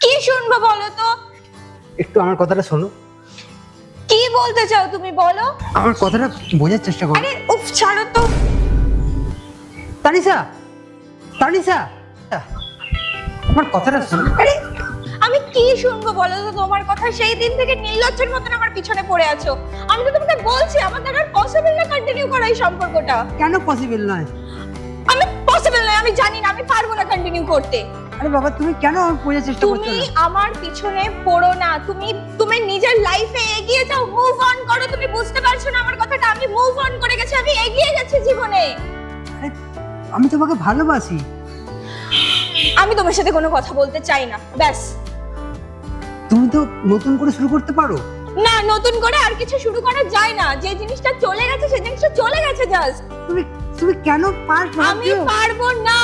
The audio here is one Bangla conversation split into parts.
কি শুনবো বলো তো? একটু আমার কথাটা শোনো। কি বলতে চাও তুমি বলো? আমার কথাটা বোঝার চেষ্টা করো। আরে উফ, ছাড়ো তো। তানিশা, তানিশা, আমার কথাটা শোনো। আরে আমি কি শুনবো বলো তো তোমার কথা? সেই দিন থেকে নির্লজ্জের মতন আমার পিছনে পড়ে আছো। আমি তো তোমাকে বলছি আমাদের আর পসিবল না কন্টিনিউ করা এই সম্পর্কটা। কেন পসিবল নয়? আমি পসিবল নয়, আমি জানি না, আমি পারবো না কন্টিনিউ করতে। আরে বাবা, তুমি কেন আমার বোঝার চেষ্টা করছো তুমি না? আমার পিছনে পড়ো না, তুমি নিজের লাইফে এগিয়ে যাও, মুভ অন করো। তুমি বুঝতে পারছো না আমার কথাটা? আমি মুভ অন করে গেছি, আমি এগিয়ে গেছি জীবনে। আরে আমি তোমাকে ভালোবাসি। আমি তোমার সাথে কোনো কথা বলতে চাই না, ব্যাস। তুমি তো নতুন করে শুরু করতে পারো। না, নতুন করে আর কিছু শুরু করা যায় না। যে জিনিসটা চলে গেছে সেই জিনিসটা চলে গেছে জাস্ট। তুমি তুমি কেন পাস্ট আমি ভাবছো? পারবো না।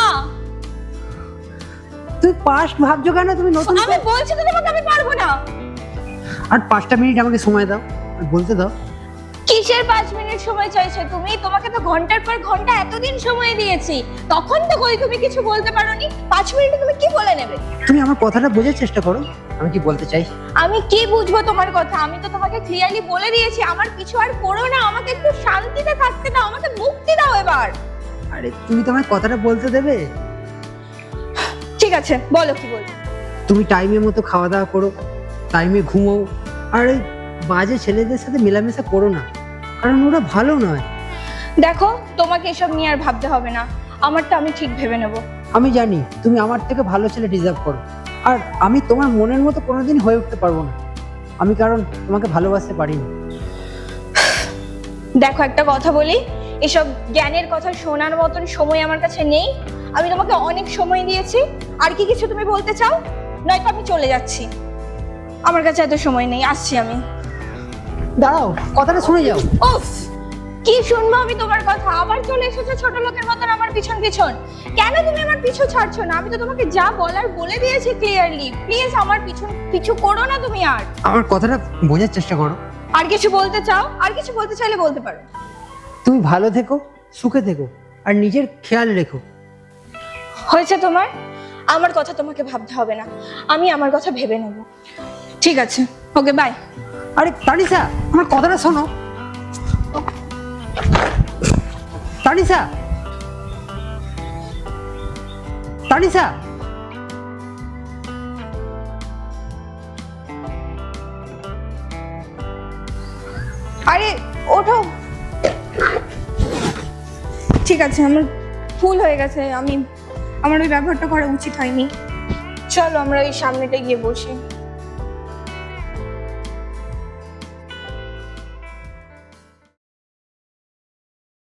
তুমি পাস্ট ভাবছো কেন? তুমি নতুন আমি বলছি তো তোমাকে আমি পারবো না। আর 5টা মিনিট আমাকে সময় দাও, আর বলতে দাও। কিসের 5 মিনিট সময় চাইছো তুমি? তোমাকে তো ঘন্টার পর ঘন্টা এতদিন সময় দিয়েছি, তখন তো কই তুমি কিছু বলতে পারোনি। 5 মিনিটে তুমি কি বলে নেবে? তুমি আমার কথাটা বোঝার চেষ্টা করো, আমি কি বলতে চাই। আমি কি বুঝবো তোমার কথা? আমি তো তোমাকে ক্লিয়ারলি বলে দিয়েছি আমার কিছু আর করো না, আমাকে একটু শান্তিতে থাকতে দাও, আমাকে মুক্তি দাও এবার। আরে তুমি তো আমার কথাটা বলতে দেবে। ঠিক আছে, বলো কি বলবে। তুমি টাইমের মতো খাওয়া দাওয়া করো, টাইমে ঘুমো, আর এই বাজে ছেলেদের সাথে মেলামেশা করো না, কারণ ওরা ভালো নয়। দেখো, তোমাকে এসব নিয়ে আর ভাবতে হবে না, আমারটা আমি ঠিক ভেবে নেব। আমি জানি তুমি আমার থেকে ভালো ছেলে ডিজার্ভ করো, আর আমি তোমার মনের মতো কোনোদিন হয়ে উঠতে পারবো না। আমি কারণ তোমাকে ভালোবাসতে পারি না। দেখো, একটা কথা বলি, এসব জ্ঞানের কথা শোনার মতন সময় আমার কাছে নেই। আমি তোমাকে অনেক সময় দিয়েছি। আর কি কিছু তুমি বলতে চাও? নয়তো আমি চলে যাচ্ছি, আমার কাছে এত সময় নেই, আসছি আমি। দাঁড়াও, কথাটা শুনে যাও। উফ, কি শুনবো আমি তোমার কথা? আবার চলে এসেছো ছোট লোকের মতন আমার পিছন পিছন। কেন তুমি আমার পিছু ছাড়ছো না? আমি তো তোমাকে যা বলার বলে দিয়েছি ক্লিয়ারলি। প্লিজ আমার পিছু করো না তুমি আর। আমার কথাটা বোঝার চেষ্টা করো। আর কিছু বলতে চাও? আর কিছু বলতে চাইলে বলতে পারো। তুমি ভালো থেকো, সুখে থেকো, আর নিজের খেয়াল রেখো। হয়েছে তোমার? আমার কথা তোমাকে ভাবতে হবে না, আমি আমার কথা ভেবে নেব। ঠিক আছে, ওকে, বাই। আরে তানিশা, আমার কথাটা শোনো। তানিশা, তানিশা, আরে ওঠো। ঠিক আছে, আমার ভুল হয়ে গেছে, আমার ওই ব্যবহারটা করা উচিত হয়নি। চলো আমরা ওই সামনেটা গিয়ে বসি।